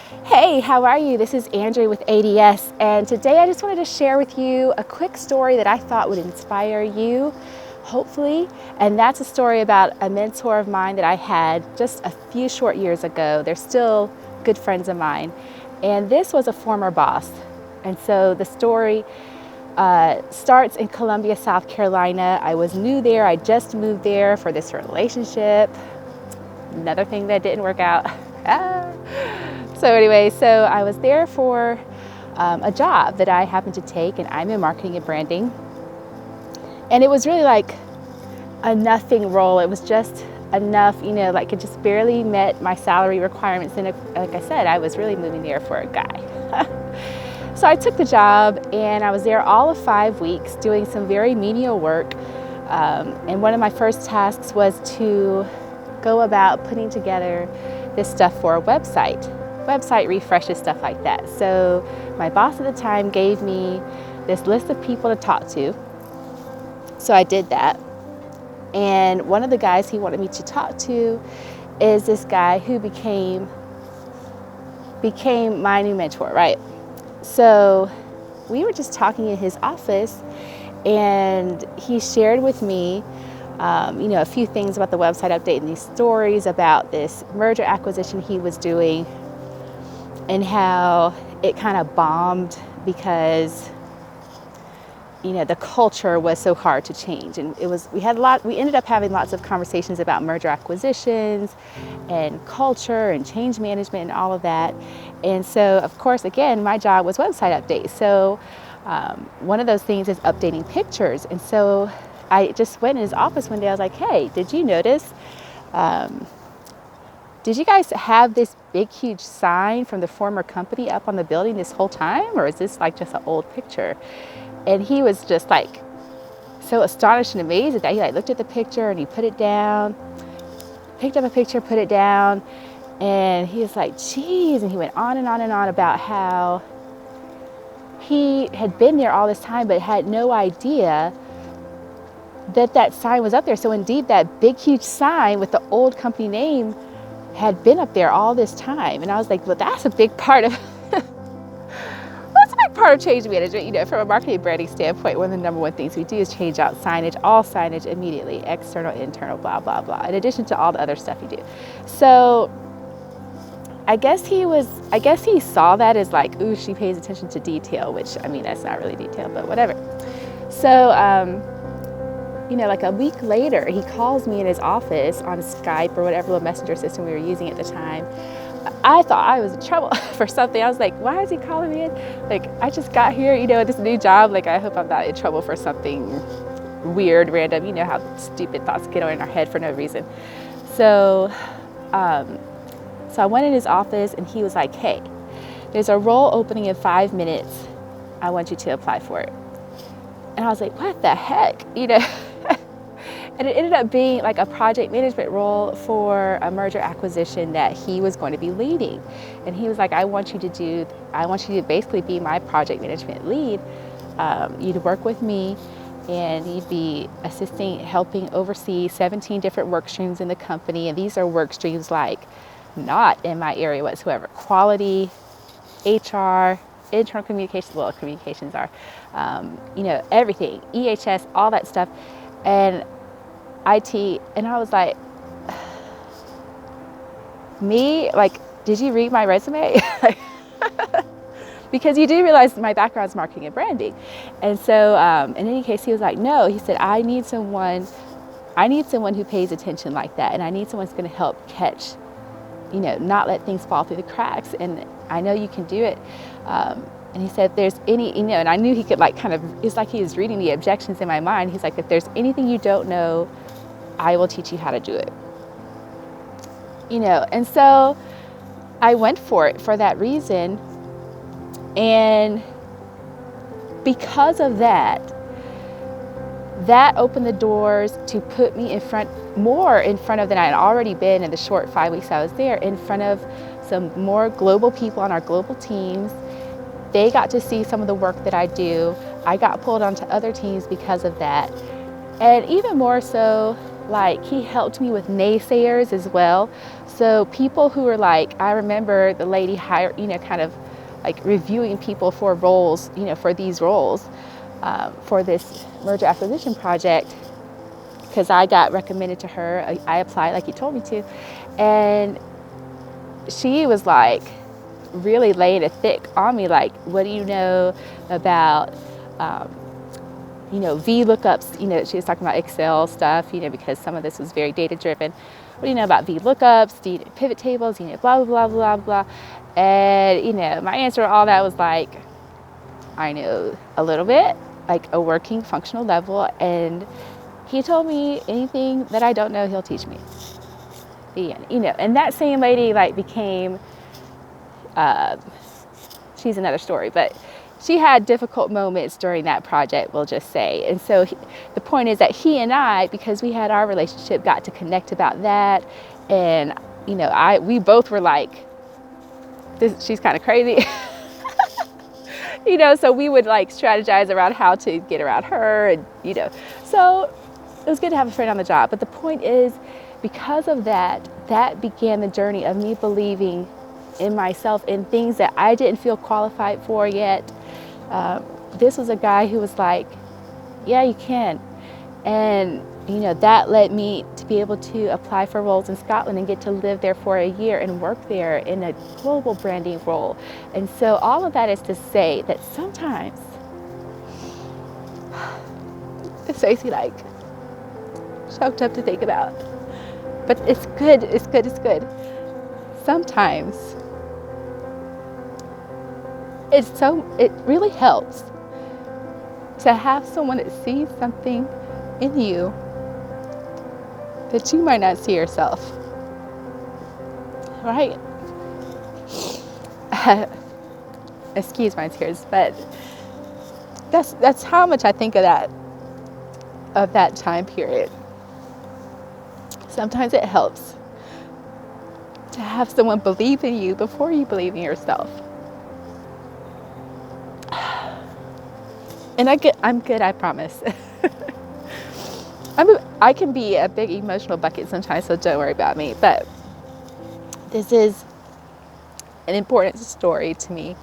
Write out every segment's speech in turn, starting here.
Hey, how are you? This is Andrea with ADS, and today I just wanted to share with you a quick story that I thought would inspire you, hopefully. And that's a story about a mentor of mine that I had just a few short years ago. They're still good friends of mine, and this was a former boss. And so the story starts in Columbia, South Carolina. I was new there. I just moved there for this relationship. Another thing that didn't work out. So anyway, so I was there for a job that I happened to take, and I'm in marketing and branding. And it was really like a nothing role. It was just enough, like it just barely met my salary requirements. And like I said, I was really moving there for a guy. So I took the job, and I was there all of 5 weeks doing some very menial work. And one of my first tasks was to go about putting together this stuff for a website refreshes, stuff like that. So my boss at the time gave me this list of people to talk to. So I did that. And one of the guys he wanted me to talk to is this guy who became my new mentor, right? So we were just talking in his office, and he shared with me a few things about the website update and these stories about this merger acquisition he was doing, and how it kind of bombed because the culture was so hard to change. And we ended up having lots of conversations about merger acquisitions and culture and change management and all of that. And so of course, again, my job was website updates. So one of those things is updating pictures. And so I just went in his office one day. I was like, hey, did you notice, did you guys have this big, huge sign from the former company up on the building this whole time? Or is this like just an old picture? And he was just like so astonished and amazed at that. He looked at the picture and he put it down, picked up a picture, put it down. And he was like, geez. And he went on and on and on about how he had been there all this time, but had no idea that sign was up there. So indeed, that big, huge sign with the old company name had been up there all this time. And I was like, well, that's a big part of change management. From a marketing and branding standpoint, one of the number one things we do is change out signage, all signage immediately, external, internal, blah, blah, blah, in addition to all the other stuff you do. So I guess he saw that as like, ooh, she pays attention to detail, which, that's not really detail, but whatever. So, like a week later, he calls me in his office on Skype or whatever little messenger system we were using at the time. I thought I was in trouble for something. I was like, why is he calling me in? Like, I just got here, this new job. Like, I hope I'm not in trouble for something weird, random. You know how stupid thoughts get in our head for no reason. So I went in his office, and he was like, hey, there's a role opening in 5 minutes. I want you to apply for it. And I was like, what the heck? And it ended up being like a project management role for a merger acquisition that he was going to be leading. And he was like, I want you to basically be my project management lead. You'd work with me, and you'd be helping oversee 17 different work streams in the company. And these are work streams like not in my area whatsoever. Quality, HR, internal communications, well, communications are, everything, EHS, all that stuff. And IT, and I was like, me? Like, did you read my resume? Because you do realize my background is marketing and branding. And so, in any case, he was like, no. He said, I need someone who pays attention like that, and I need someone who's going to help catch, not let things fall through the cracks. And I know you can do it. And he said, if there's any, and I knew he could it's like he was reading the objections in my mind. He's like, if there's anything you don't know, I will teach you how to do it. And so I went for it for that reason. And because of that opened the doors to put me more in front of than I had already been in the short 5 weeks I was there, in front of some more global people on our global teams. They got to see some of the work that I do. I got pulled onto other teams because of that. And even more so, he helped me with naysayers as well. So people who were like, I remember the lady hired, kind of like reviewing people for roles, for these roles, for this merger acquisition project, because I got recommended to her. I applied like you told me to. And she was like really laying it thick on me, like, what do you know about, VLOOKUPs? She was talking about Excel stuff, because some of this was very data driven. What do you know about VLOOKUPs? Do you know pivot tables? Blah, blah, blah, blah, blah. And, my answer to all that was like, I know a little bit, like a working functional level. And he told me anything that I don't know, he'll teach me. And that same lady like became, she's another story, but she had difficult moments during that project, we'll just say. And so the point is that he and I, because we had our relationship, got to connect about that. And, we both were like, she's kind of crazy. So we would like strategize around how to get around her and, so it was good to have a friend on the job. But the point is, because of that began the journey of me believing in myself, in things that I didn't feel qualified for yet. This was a guy who was like, yeah, you can. And, that led me to be able to apply for roles in Scotland and get to live there for a year and work there in a global branding role. And so all of that is to say that sometimes, it makes me like choked up to think about. But it's good, it's good, it's good. Sometimes it really helps to have someone that sees something in you that you might not see yourself. Right? Excuse my tears, but that's how much I think of that time period. Sometimes it helps to have someone believe in you before you believe in yourself. And I'm good, I promise. I can be a big emotional bucket sometimes, so don't worry about me. But this is an important story to me.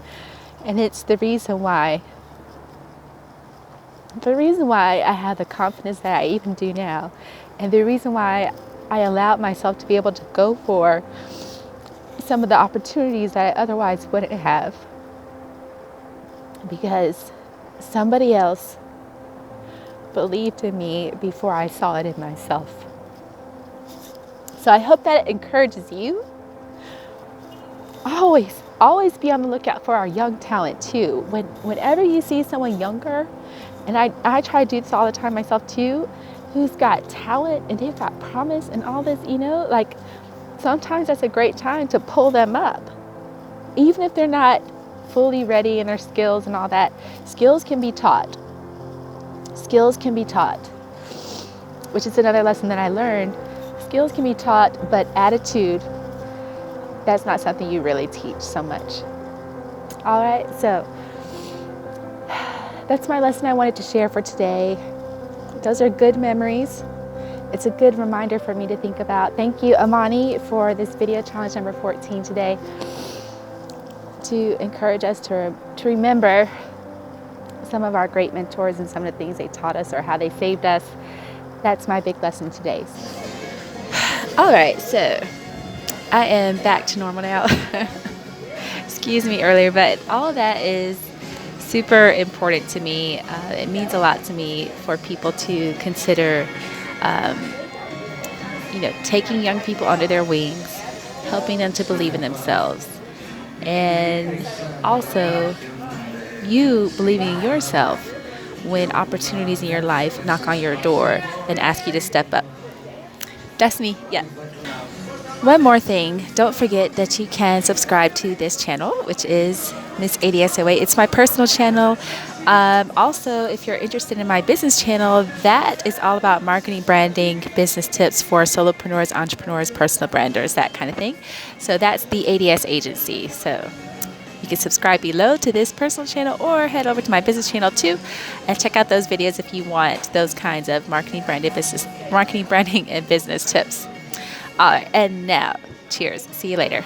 And it's the reason why I have the confidence that I even do now. And the reason why I allowed myself to be able to go for some of the opportunities that I otherwise wouldn't have. Because somebody else believed in me before I saw it in myself. So I hope that it encourages you. Always be on the lookout for our young talent too. Whenever you see someone younger, and I try to do this all the time myself too, who's got talent and they've got promise and all this, like sometimes that's a great time to pull them up. Even if they're not fully ready in their skills and all that, skills can be taught. Skills can be taught, which is another lesson that I learned. Skills can be taught, but attitude, that's not something you really teach so much. All right, so that's my lesson I wanted to share for today. Those are good memories. It's a good reminder for me to think about. Thank you, Amani, for this video challenge number 14 today, to encourage us to remember some of our great mentors and some of the things they taught us or how they saved us. That's my big lesson today. All right, so I am back to normal now. Excuse me earlier, but all of that is super important to me. It means a lot to me for people to consider, taking young people under their wings, helping them to believe in themselves, and also you believing in yourself when opportunities in your life knock on your door and ask you to step up. That's me, yeah. One more thing, don't forget that you can subscribe to this channel, which is Miss ADSOA. It's my personal channel. Also, if you're interested in my business channel, that is all about marketing, branding, business tips for solopreneurs, entrepreneurs, personal branders, that kind of thing. So that's the ADS agency. So you can subscribe below to this personal channel or head over to my business channel too and check out those videos if you want those kinds of marketing, branding, and business tips. All right, and now Cheers. See you later.